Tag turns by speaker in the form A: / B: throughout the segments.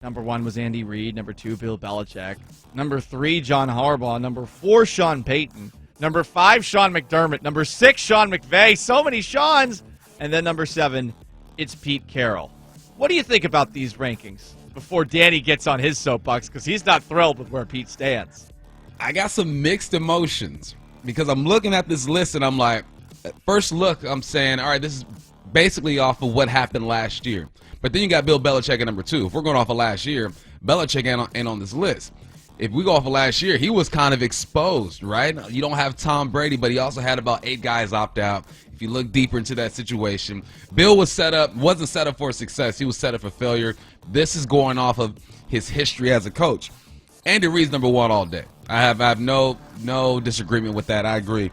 A: Number 1 was Andy Reid. Number 2, Bill Belichick. Number 3, John Harbaugh. Number 4, Sean Payton. Number 5, Sean McDermott. Number 6, Sean McVay. So many Seans. And then number 7, it's Pete Carroll. What do you think about these rankings before Danny gets on his soapbox? Because he's not thrilled with where Pete stands.
B: I got some mixed emotions because I'm looking at this list and I'm like, at first look, I'm saying, all right, this is basically off of what happened last year. But then you got Bill Belichick at number 2. If we're going off of last year, Belichick ain't on this list. If we go off of last year, he was kind of exposed, right? You don't have Tom Brady, but he also had about 8 guys opt out. If you look deeper into that situation, Bill wasn't set up for success. He was set up for failure. This is going off of his history as a coach. Andy Reid's number 1 all day. I have no disagreement with that. I agree.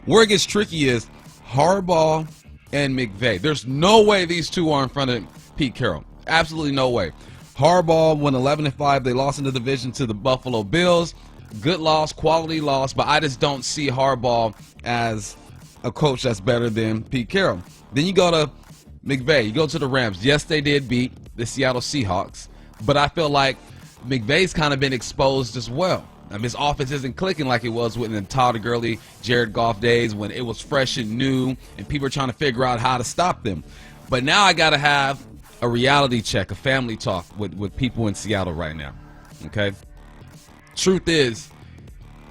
B: Where it gets tricky is Harbaugh and McVay. There's no way these two are in front of Pete Carroll. Absolutely no way. Harbaugh went 11-5. They lost in the division to the Buffalo Bills. Good loss, quality loss, but I just don't see Harbaugh as a coach that's better than Pete Carroll. Then you go to McVay. You go to the Rams. Yes, they did beat the Seattle Seahawks, but I feel like McVay's kind of been exposed as well. I mean, his offense isn't clicking like it was in the Todd Gurley, Jared Goff days when it was fresh and new and people were trying to figure out how to stop them. But now I got to have a reality check, a family talk with people in Seattle right now, okay? Truth is,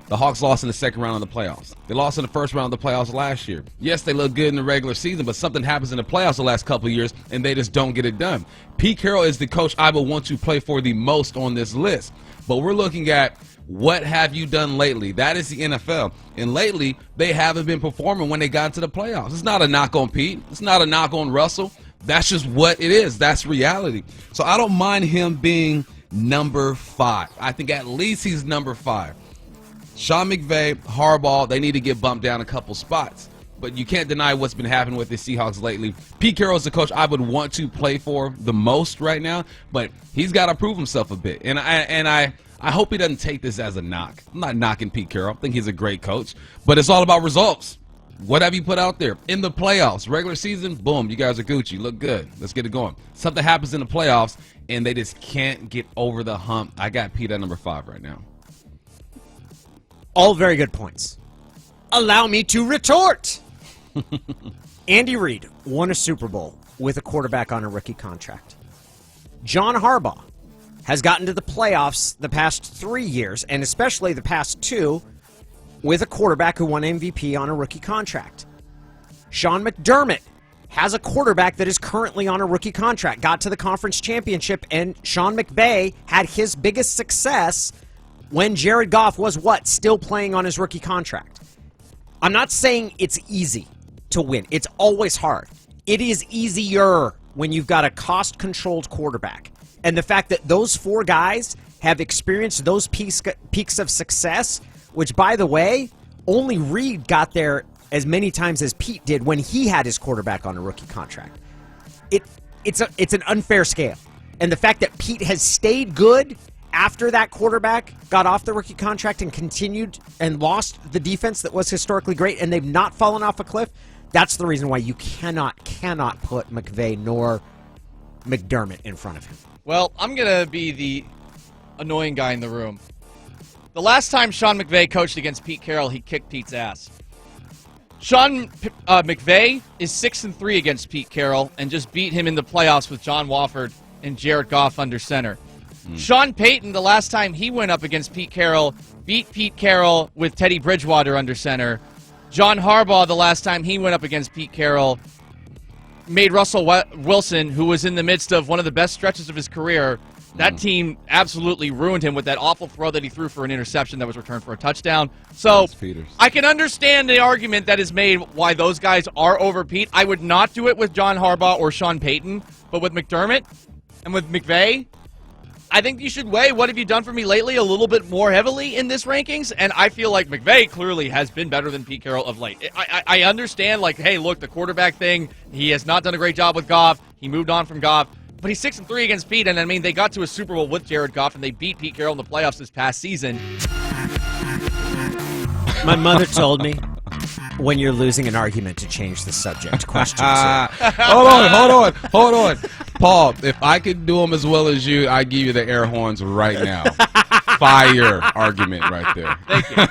B: the Hawks lost in the second round of the playoffs. They lost in the first round of the playoffs last year. Yes, they look good in the regular season, but something happens in the playoffs the last couple of years, and they just don't get it done. Pete Carroll is the coach I would want to play for the most on this list. But we're looking at what have you done lately? That is the NFL. And lately, they haven't been performing when they got into the playoffs. It's not a knock on Pete. It's not a knock on Russell. That's just what it is. That's reality. So I don't mind him being number 5. I think at least he's number 5. Sean McVay, Harbaugh, they need to get bumped down a couple spots. But you can't deny what's been happening with the Seahawks lately. Pete Carroll is the coach I would want to play for the most right now, but he's got to prove himself a bit. And I hope he doesn't take this as a knock. I'm not knocking Pete Carroll. I think he's a great coach, but it's all about results. What have you put out there? In the playoffs, regular season, boom, you guys are Gucci. Look good. Let's get it going. Something happens in the playoffs, and they just can't get over the hump. I got Pete at number 5 right now.
C: All very good points. Allow me to retort. Andy Reid won a Super Bowl with a quarterback on a rookie contract. John Harbaugh has gotten to the playoffs the past 3 years, and especially the past 2, with a quarterback who won MVP on a rookie contract. Sean McDermott has a quarterback that is currently on a rookie contract, got to the conference championship, and Sean McVay had his biggest success when Jared Goff was still playing on his rookie contract. I'm not saying it's easy to win. It's always hard. It is easier when you've got a cost-controlled quarterback. And the fact that those 4 guys have experienced those peaks of success, which, by the way, only Reid got there as many times as Pete did when he had his quarterback on a rookie contract. It's an unfair scale. And the fact that Pete has stayed good after that quarterback got off the rookie contract and continued and lost the defense that was historically great, and they've not fallen off a cliff, that's the reason why you cannot put McVay nor McDermott in front of him.
A: Well, I'm going to be the annoying guy in the room. The last time Sean McVay coached against Pete Carroll, he kicked Pete's ass. Sean McVay is 6-3 against Pete Carroll and just beat him in the playoffs with John Wolford and Jared Goff under center. Sean Payton, the last time he went up against Pete Carroll, beat Pete Carroll with Teddy Bridgewater under center. John Harbaugh, the last time he went up against Pete Carroll, made Russell Wilson, who was in the midst of one of the best stretches of his career, that team absolutely ruined him with that awful throw that he threw for an interception that was returned for a touchdown. So I can understand the argument that is made why those guys are over Pete. I would not do it with John Harbaugh or Sean Payton, but with McDermott and with McVay, I think you should weigh what have you done for me lately a little bit more heavily in this rankings, and I feel like McVay clearly has been better than Pete Carroll of late. I understand, like, hey, look, the quarterback thing, he has not done a great job with Goff. He moved on from Goff, but he's 6-3 against Pete, and I mean, they got to a Super Bowl with Jared Goff, and they beat Pete Carroll in the playoffs this past season.
C: My mother told me when you're losing an argument to change the subject. Questions.
B: Hold on. Paul, if I could do them as well as you, I give you the air horns right now. Fire argument right there.
A: Thank you.